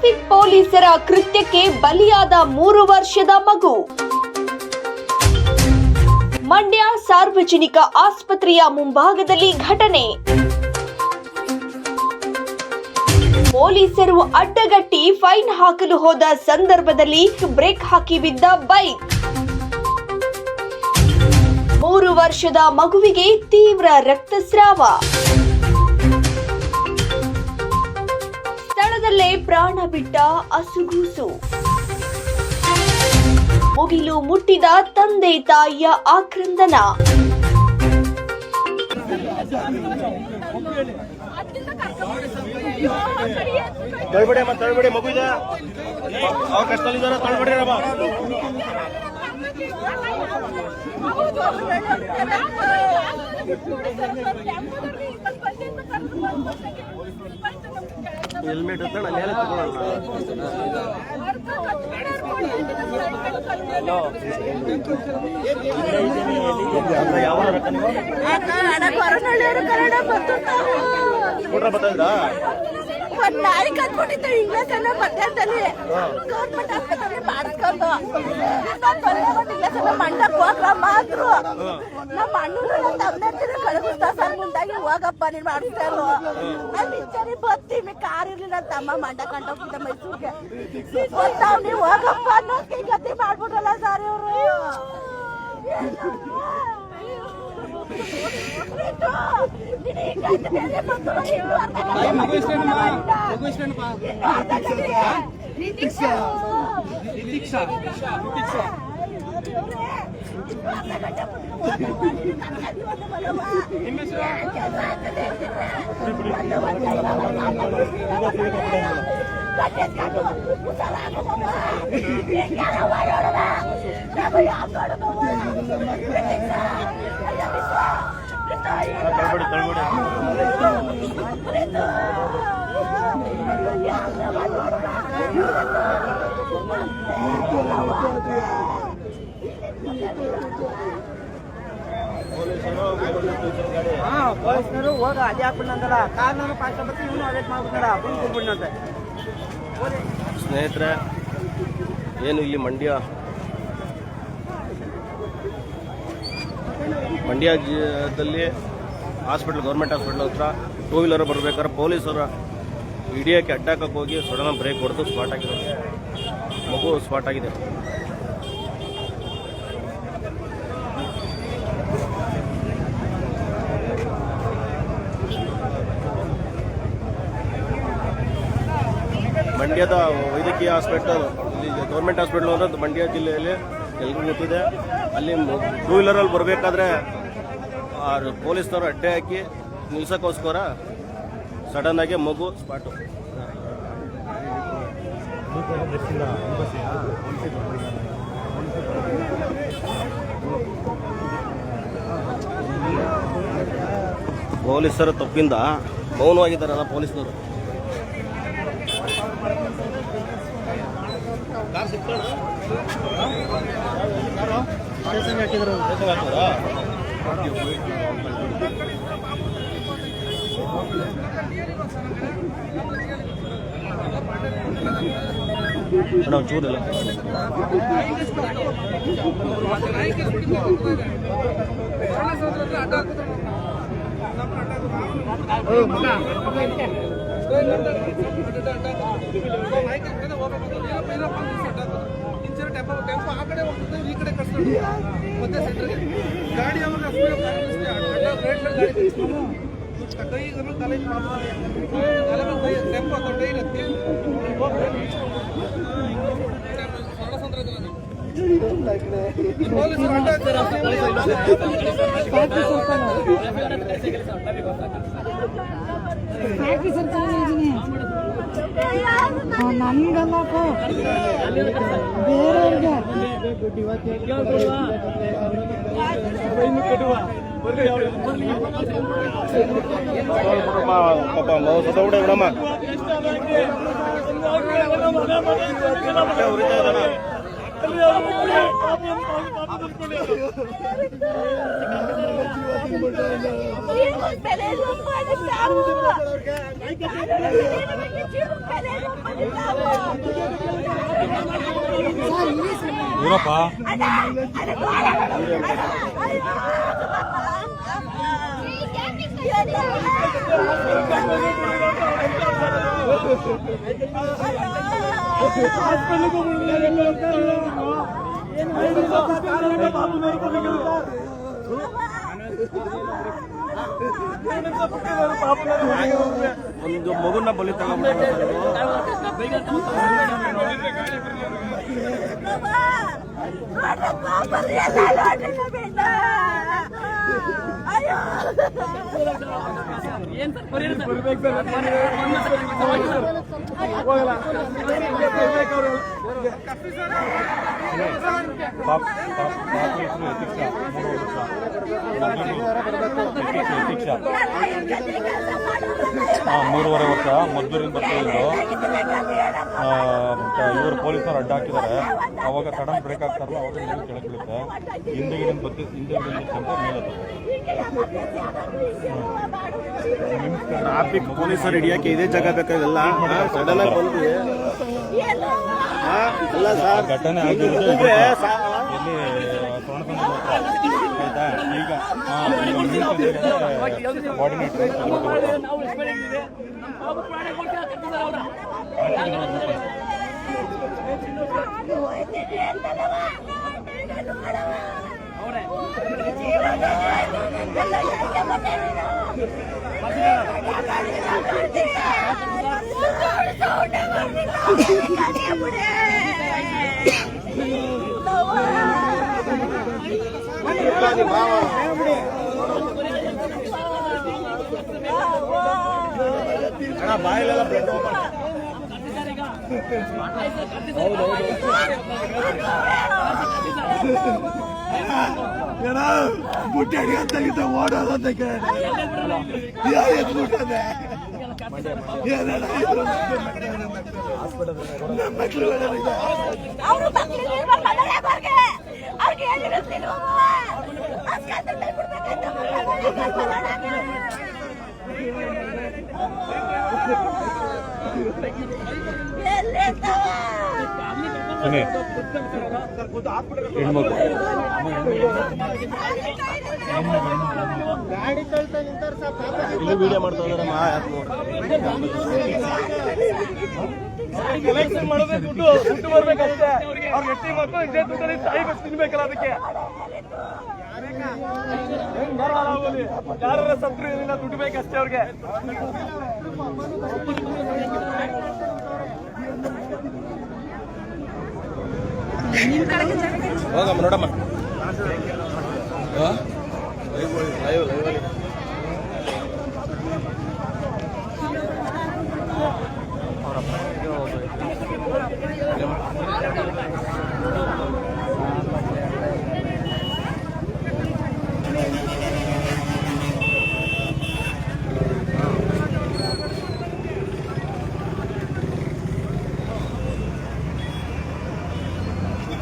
Traffic ಪೊಲೀಸರ ಕೃತ್ಯಕ್ಕೆ ಬಲಿಯಾದ 3 ವರ್ಷದ ಮಗು. ಮಂಡ್ಯ ಸಾರ್ವಜನಿಕ ಆಸ್ಪತ್ರೆಯ ಮುಂಭಾಗದಲ್ಲಿ ಘಟನೆ. ಪೊಲೀಸರು ಅಡ್ಡಗಟ್ಟಿ ಫೈನ್ ಹಾಕಲು ಹೋದ ಸಂದರ್ಭದಲ್ಲಿ ಬ್ರೇಕ್ ಹಾಕಿ ಬಿದ್ದ ಬೈಕ್. 3 ವರ್ಷದ ಮಗುವಿಗೆ ತೀವ್ರ ರಕ್ತಸ್ರಾವ. ಸ್ಥಳದಲ್ಲೇ ಪ್ರಾಣ ಬಿಟ್ಟ ಅಸುಗೂಸು. ಮುಗಿಲು ಮುಟ್ಟಿದ ತಂದೆ ತಾಯಿಯ ಆಕ್ರಂದನ. ತಳ್ಬೇಡಿ ಮಗು ಇದೆ, ಅವ್ರ ಕಷ್ಟದಲ್ಲಿದ್ದಾರೆ, ತಳ್ಬೇಡಿ ರಮ್ಮ. ಹೆಲ್ಮೆಟ್ ಮೇಲೆ ಒಂದ್ ನಾಯಿ ಕಟ್ಬಿಟ್ಟಿತ್ತು ಇಂಗ್ಲಿಷ್ ಅನ್ನ ಮಧ್ಯಾಹ್ನದಲ್ಲಿ ಗೌರ್ಮೆಂಟ್ ಆಸ್ಪತ್ರೆ ಮಾಡಿಸ್ಕೊಂಡು ಇಂಗ್ಲಿಷ್ ಅನ್ನ ಮಂಡಕ್ ಹೋಗ್ರ ಮಾತ್ರ ನಮ್ಮ ಅಣ್ಣನ ತಮ್ಮನಂತಿನ ಕಳಿಸ್ತಾ ಸರ್ ಮುಂದಾಗಿ ಹೋಗಪ್ಪ ನೀನ್ ಮಾಡಿಸ್ತಾ ಇರೋ ಅಲ್ಲಿ ಬರ್ತೀವಿ ಕಾರ್ ಇರ್ಲಿಲ್ಲ ತಮ್ಮ ಮಂಡ ಕಂಡೋಗ್ತಿದ್ದ ಮೈಸೂರಿಗೆ ನೀವು ಹೋಗಪ್ಪ ಅನ್ನೋ ಗತಿ ಮಾಡ್ಬಿಟ್ರಲ್ಲ ಸರ್ ಇವರು. ಪೊಲೀಸ್ನರು ಹೋಗ ಅಲ್ಲಿ ಹಾಕ್ಬಿಡಂತಲ್ಲ ಕಾರ್ ಪಾಸ್ ಬರ್ತಿ ಇವನು ಅರೇಟ್ ಮಾಡ್ಬಿಡ್ತಾರ ಬಿಡ್ಬಿಡ್ನಂತೆ. ಸ್ನೇಹಿತರೆ, ಏನು ಇಲ್ಲಿ ಮಂಡ್ಯದಲ್ಲಿ ಹಾಸ್ಪಿಟ್ಲ್, ಗೌರ್ಮೆಂಟ್ ಹಾಸ್ಪಿಟ್ಲ್ ಹತ್ರ ಟೂ ವೀಲರ್ ಬರ್ಬೇಕಾದ್ರೆ ಪೊಲೀಸರ ಹಿಡಿಯೋಕ್ಕೆ ಅಡ್ಡಾಕಕ್ಕೆ ಹೋಗಿ ಸಡನ್ ಬ್ರೇಕ್ ಹೊಡೆದು ಸ್ಪಾಟ್ ಆಗಿದೆ. ಮಗು ಸ್ಪಾಟ್ ಆಗಿದೆ. ಮಂಡ್ಯದ ವೈದ್ಯಕೀಯ ಹಾಸ್ಪಿಟಲ್, ಇಲ್ಲಿ ಗೌರ್ಮೆಂಟ್ ಹಾಸ್ಪಿಟಲ್ ಅನ್ನೋದು ಮಂಡ್ಯ ಜಿಲ್ಲೆಯಲ್ಲಿ ಎಲ್ರಿಗೂ ಗೊತ್ತಿದೆ. ಅಲ್ಲಿ ಟೂ ವೀಲರಲ್ಲಿ ಬರಬೇಕಾದ್ರೆ ಪೊಲೀಸ್ನವರು ಅಡ್ಡೆ ಹಾಕಿ ನಿಲ್ಸೋಕ್ಕೋಸ್ಕರ ಸಡನ್ ಆಗಿ ಮಗು ಸ್ಪಾಟು. ಪೊಲೀಸರ ತಪ್ಪಿಂದ ಮೌನವಾಗಿದ್ದಾರಲ್ಲ ಪೊಲೀಸ್ನವರು. ಚೂರಿಲ್ಲ ಟೆಂಪೋ ಆ ಕಡೆ ಹೋಗ್ತದೆ, ಈ ಕಡೆ ಕಳ್ಸ್ಕೊಂಡು ಮತ್ತೆ ಸೆಂಟ್ರಿಗೆ ಗಾಡಿ ಅವಾಗ ಕೈ ತಲೆ ಟೆಂಪೋ ಕೈ ಇರುತ್ತೆ ಪೊಲೀಸರು ನನ್ಗಲ್ಲಪ್ಪ ಬೇರೆಯವ್ರಿಗೆ ಪಾಪ ಸತ್ತೋಗ್ಬಿಟ್ಟೆ ಬಿಡಮ್ಮ. ಊರಪ್ಪ ಒಂದು ಮಗುನ ಬಲಿ ತಗೊಂಡ್ಬಿಟ್ಟು ಮೂರುವರೆ ವರ್ಷ ಮದ್ದೂರಿಂದ ಬರ್ತಾ ಇದ್ದು ಇವರು ಪೊಲೀಸರು ಅಡ್ಡ ಹಾಕಿದ್ದಾರೆ. ಅವಾಗ ಸಡನ್ ಬ್ರೇಕ್ ಆಗ್ತಾರಲ್ಲ ಅವಾಗ ನೀರು ಕೆಳಗೆ ಬೀಳುತ್ತೆ. ಹಿಂದೆಗಡೆ ಅಂತ ಮೇಲೆ ಟ್ರಾಫಿಕ್ ಪೊಲೀಸರು ಹಿಡಿಯಕ್ಕೆ ಇದೇ ಜಾಗ ಬೇಕಾಗಿಲ್ಲ. ಸಡನ್ ಆಗಿ ಬಂದ್ವಿ. ಅಲ್ಲ ಸರ್, ಘಟನೆ ಆಗಿರೋದು ಎಲ್ಲಿ ಆಯ್ತಾ. ಈಗ ಕೋಆರ್ಡಿನೇಟರ್ ಬಾಯಿಲೆಲ್ಲ ಬ್ಲಡ್ ಬುಟ್ಟಿ ಅಡಿಗಂತ ಓಡೋದಂತ ಹೆಣ್ಮಗು ಇಲ್ಲಿ ವಿಡಿಯೋ ಮಾಡ್ತಾ ಇದಾರಮ್ಮ. ಕಲೆಕ್ಷನ್ ಮಾಡೋದೇ ದುಡ್ಡು ಬರ್ಬೇಕಷ್ಟೇ. ಅವ್ರಿಗೆ ಎಟ್ಟಿ ಮಕ್ಕಳು ಇದೇ ದುಡ್ಡಲ್ಲಿ ತಾಯಿ ಬಸ್ ತಿನ್ಬೇಕಲ್ಲ. ಅದಕ್ಕೆ ಯಾರ ಸತ್ರು ಏನಿಲ್ಲ, ದುಡ್ಡು ಬೇಕಷ್ಟೇ ಅವ್ರಿಗೆ. ಹೋಗಮ್ಮ ನೋಡಮ್ಮ.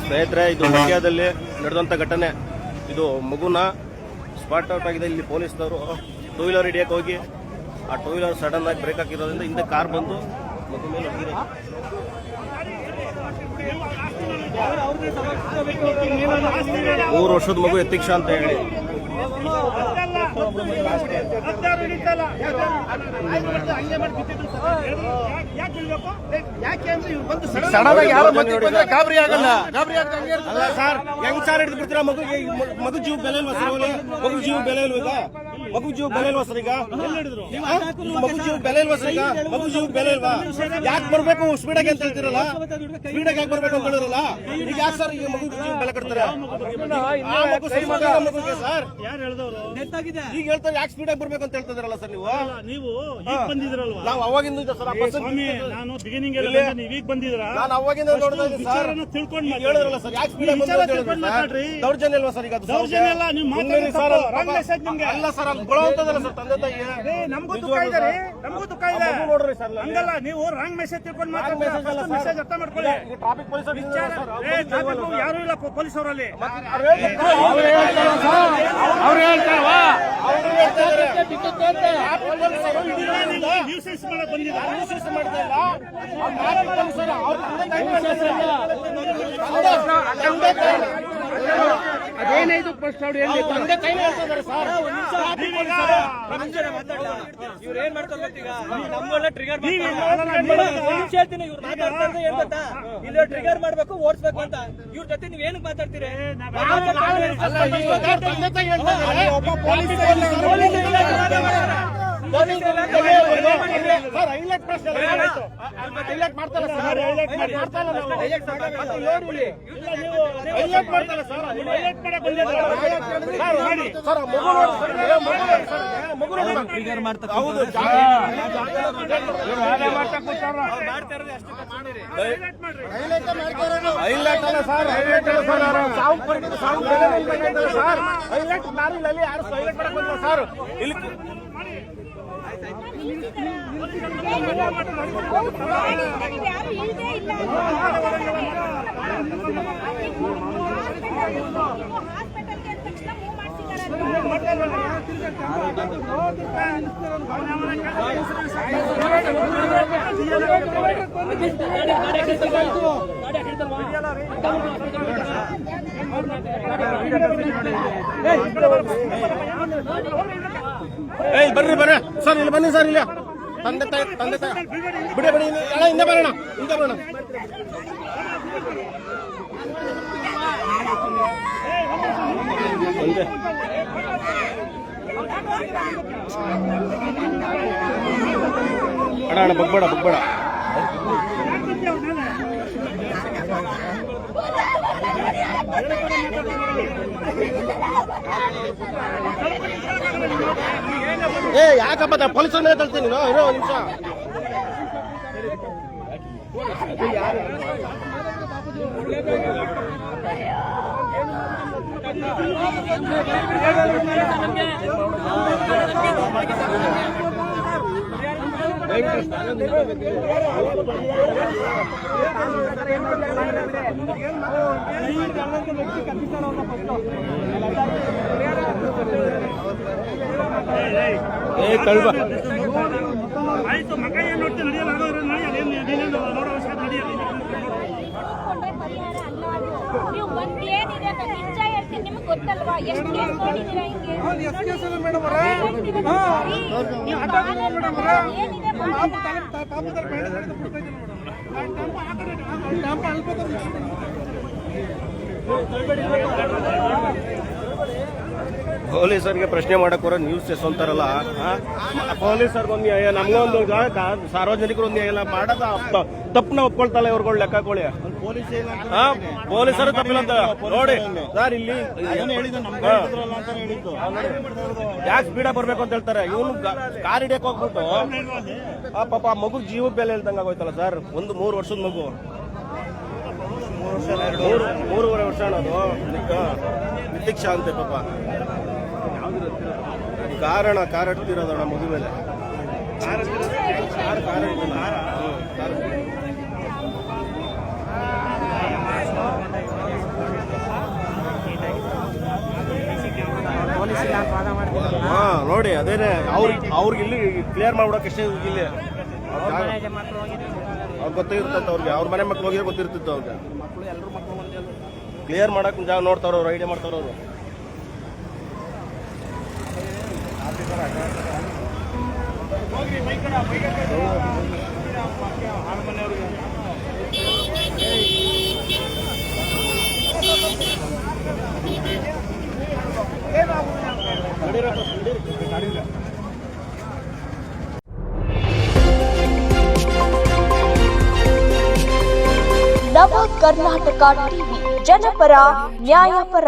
ಸ್ನೇಹಿತರೆ, ಇದು ಮಂಡ್ಯದಲ್ಲಿ ನಡೆದಂಥ ಘಟನೆ. ಇದು ಮಗುನ ಸ್ಪಾಟ್ ಔಟ್ ಆಗಿದೆ. ಇಲ್ಲಿ ಪೊಲೀಸ್ನವರು ಟೂ ವೀಲರ್ ಹಿಡಿಯಕ್ಕೆ ಹೋಗಿ ಆ ಟೂ ವೀಲರ್ ಸಡನ್ ಆಗಿ ಬ್ರೇಕ್ ಹಾಕಿರೋದ್ರಿಂದ ಹಿಂದೆ ಕಾರ್ ಬಂದು ಮಗು ಮೇಲೆ ಹೊಡೆದಿದೆ. 3 ವರ್ಷದ ಮಗು ಯತೀಕ್ಷ ಅಂತ ಹೇಳಿ ಗಾಬರಿ ಆಗಲ್ಲ. ಅಲ್ಲ ಸರ್, ಹೆಂಗ್ ಸಾರ್ ಹಿಡಿದು ಬಿಡ್ತೀರಾ? ಮಗು ಜೀವ ಬೆಲೆ ಇಲ್ವಾ ಸರ್? ಮಗು ಜೀವ ಬೆಲೆ ಇಲ್ವ ಈಗ? ಮಗು ಜೀವ ಬೆಲೆ ಇಲ್ವಾ ಸರ್? ಈಗ ಮಗು ಜೀವ ಬೆಲೆ ಇಲ್ವಾ ಸರ್? ಈಗ ಮಗು ಜೀವ ಬೆಲೆ ಇಲ್ವಾ? ಯಾಕೆ ಬರ್ಬೇಕು ಸ್ಪೀಡಾಗಿ ಅಂತ ಹೇಳ್ತಿರಲ್ಲ? ಸ್ಪೀಡಾಗಿ ಯಾಕೆ ಬರ್ಬೇಕು ಅಂತ ಹೇಳಿರಲ್ಲ? ಈಗ ಯಾಕೆ ಸರ್ ಈಗ ಮಗು ಜೀವ ಬೆಲೆ ಕಟ್ತಾರೆ? ಮಗುಗೆ ಸರ್ ಈಗ ಹೇಳ್ತಾರೆ ಯಾಕೆ ಸ್ಪೀಡಾಗಿ ಬರ್ಬೇಕು ಅಂತ ಹೇಳ್ತಿದಾರಲ್ಲ ಸರ್ ನೀವು? ನಾವು ಅವಾಗಿಂದ ಸರ್ ನಾನು ಬಿಗಿನಿಂಗ್ ಬಂದಿದ್ರ ನಾನು ಅವಾಗಿಂದ ನೋಡ್ತಾ ಇದ್ದೀನಿ ಸರ್. ತಿಳ್ಕೊಂಡು ಹೇಳಿದ್ರಲ್ಲ ಸರ್, ಯಾಕೆ ಸ್ಪೀಡಾಗಿ ದೌರ್ಜನ್ಯ ಅಲ್ವಾ ಸರ್? ಈಗ ಅದು ದೌರ್ಜನ್ಯ ಅಲ್ಲ, ನೀವು ಅಲ್ಲ ಸರ್, ಅಲ್ಲಿ ಗೊಳವಂತದಲ್ಲ ಸರ್ ತಂದೆ ತಾಯಿ. ನಮ್ಗೂ ದುಃಖ ಇದೆ ರೀ. ನಮಗೂ ದುಃಖ ಇದೆ. ನೋಡ್ರಿ ಸರ್, ಹಂಗಲ್ಲ, ನೀವು ರಾಂಗ್ ಮೆಸೇಜ್ ತಿಳ್ಕೊಂಡು Wrong message ಅಲ್ಲ ಸರ್. ಮೆಸೇಜ್ ಅರ್ಥ ಮಾಡ್ಕೊಳ್ಳಿ. ಟ್ರಾಫಿಕ್ ಪೊಲೀಸರು ಯಾರು ಇಲ್ಲ ಪೊಲೀಸ್ ಅವರಲ್ಲಿ. ನ್ಯೂಸೆನ್ಸ್ ಮಾಡಕ್ ಅದೇನೈದು ಫಸ್ಟ್ ಅವ್ರು ಹೇಳಿ ತಂದೆ ಕೈ ಹೇಳ್ತಿದ್ದಾರೆ ಸರ್. ಇವ್ರು ಏನ್ ಮಾಡ್ತಾರೆ ಗೊತ್ತೀಗ, ನಮ್ಮನ್ನ ಟ್ರಿಗರ್ ಹೇಳ್ತೀನಿ. ಇವ್ರು ಮಾತಾಡ್ತಾರೆ ಏನ್ ಗೊತ್ತಾ, ಇಲ್ಲಿ ಟ್ರಿಗರ್ ಮಾಡ್ಬೇಕು, ಓಡಿಸ್ಬೇಕು ಅಂತ. ಇವ್ರ ಜೊತೆ ನೀವ್ ಏನಕ್ಕೆ ಮಾತಾಡ್ತೀರಿ? ತಂದೆ ಕೈ ಹೇಳ್ತಾರೆ. ಒಬ್ಬ ಪೊಲೀಸ್ ಹೈಲೈಟ್ ಮಾಡ್ತಾರೆ ಸರ್. ಟ್ರಿಗರ್ ಮಾಡ್ತಾರೆ. ಹೈಲೈಟ್ ಅಲ್ಲ ಸರ್, ಹೈಲೈಟ್ ಅಲ್ಲ ಸರ್, ಹೈಲೈಟ್ ದಾರಿಯಲ್ಲಿ ಯಾರು ಹೈಲೈಟ್ ಮಾಡಕ್ ಬಂದಿಲ್ಲ ಸರ್. ಇಲ್ಲಿ ಯಾರು ಇಲ್ದೇ ಇಲ್ಲ. ಹಾಸ್ಪಿಟಲ್ಗೆ ಅಂದ ತಕ್ಷಣ ಮೂವ್ ಬರ್ರಿ ಬರ್ರಿ ಸರ್, ಇಲ್ಲಿ ಬನ್ನಿ ಸರ್. ಇಲ್ಲ ತಂದೆ ತಾಯಿ ಬಿಡಿ ಬಿಡಿ, ಹಿಂದೆ ಬರೋಣ, ಹಿಂದೆ ಬರೋಣ. ಅಣ್ಣ ಬಗ್ಬೇಡ ಬಗ್ಬೇಡ. ಯಾಕಪ್ಪ ಪೊಲೀಸರನ್ನೇ ತಳ್ತೀನಿ ನೀನು, ಇರೋ ಒಂದು ನಿಮಿಷ. ಆಯ್ತು, ಮಗ ಏನ್ ನೋಡ್ತೀನಿ, ನಡೆಯಲ್ಲ ನೋಡೋ ಅವಶ್ಯಕತೆ ನಡೆಯಲ್ಲ. ಪರಿಹಾರ ಅಲ್ಲ ಅದು. ನೀವು ಒಂದ್ ಏನಿದೆ ಅಂತ ನಿಜ ಹೇಳ್ತೀನಿ, ನಿಮ್ಗೆ ಗೊತ್ತಲ್ವಾ ಎಷ್ಟು ಕೇಸ್ ನೋಡಿದೀರಾ ಹಿಂಗೆ. ಏನಿದೆ ಪೊಲೀಸರಿಗೆ ಪ್ರಶ್ನೆ ಮಾಡಕ್ ಬರೋ ನ್ಯೂಸ್ ಅಂತಾರಲ್ಲ, ಪೊಲೀಸರ್ಗೊಂದು ನ್ಯಾಯ, ನಮ್ಗೊಂದು ಸಾರ್ವಜನಿಕರು ಒಂದು ನ್ಯಾಯ ಇಲ್ಲ. ಮಾಡೋದ ತಪ್ಪನ್ನ ಒಪ್ಕೊಳ್ತಲ್ಲ ಇವ್ರುಗಳು, ಲೆಕ್ಕ ಹಾಕೊಳ್ಳಿ. ಪೊಲೀಸರು ತಪ್ಪಿಲ್ಲ ಅಂತ ನೋಡಿ ಸರ್. ಇಲ್ಲಿ ಯಾಕೆ ಸ್ಪೀಡ ಬರ್ಬೇಕು ಅಂತ ಹೇಳ್ತಾರೆ. ಇವನು ಕಾರ್ ಹಿಡಿಯಕ್ ಹೋಗ್ಬಿಟ್ಟು ಪಾಪ ಮಗು ಜೀವಕ್ಕೆ ಬೆಲೆ ಇಲ್ದಂಗ ಆಗೋಯ್ತಲ್ಲ ಸರ್. 3 ವರ್ಷದ ಮಗು, 3.5 ವರ್ಷ ಅನ್ನೋದು ನಿರೀಕ್ಷಾ ಅಂತೆ ಪಾಪ. ಕಾರ್ ಇಡ್ತಿರೋದಣ್ಣ ಮಗು ಮೇಲೆ. ನೋಡಿ ಅದೇನೆ ಅವ್ರಿಗೆ ಇಲ್ಲಿ ಕ್ಲಿಯರ್ ಮಾಡ್ಬಿಡೋಕೆ ಎಷ್ಟೇ ಇಲ್ಲಿ ಅವ್ರಿಗೆ ಗೊತ್ತಿರ್ತಂತ. ಅವ್ರಿಗೆ ಅವ್ರ ಮನೆ ಮಕ್ಳು ಹೋಗಿರೋ ಗೊತ್ತಿರ್ತಿತ್ತು ಅವ್ರಿಗೆ. ಕ್ಲಿಯರ್ ಮಾಡಕ್ ಜಾಗ ನೋಡ್ತಾವ್ರವ್ರು, ಐಡಿಯಾ ಮಾಡ್ತಾವ್ರವ್ರು. ನವ ಕರ್ನಾಟಕ ಟಿವಿ, ಜನಪರ ನ್ಯಾಯಪರ.